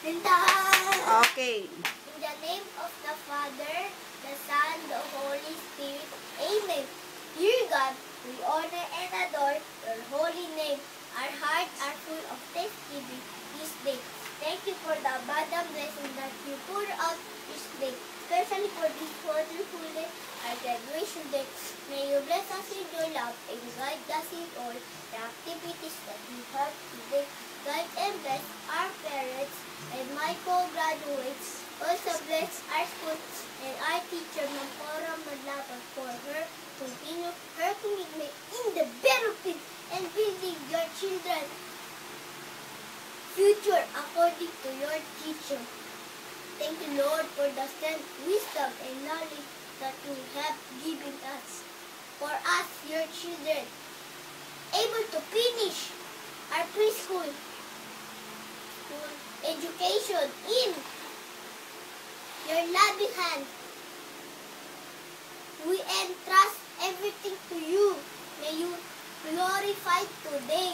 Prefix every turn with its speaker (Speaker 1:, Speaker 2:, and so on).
Speaker 1: Okay.
Speaker 2: In the name of the Father, the Son, the Holy Spirit. Amen. Dear God, we honor and adore your holy name. Our hearts are full of thanksgiving this day. Thank you for the abundant blessing that you pour out this day, especially for this wonderful day, our graduation day. May you bless us in your love and guide us in all the activities that we have today. Guide and bless our parents and my co-graduates. Also bless our school and our teacher, Ma'am Cora Madlapan, for her commitment in the benefit and building your children's future according to your teaching. Thank you, Lord, for the strength, wisdom, and knowledge that you have given us. For us, your children, able to finish our preschool education in your loving hand. We entrust everything to you. May you glorify today.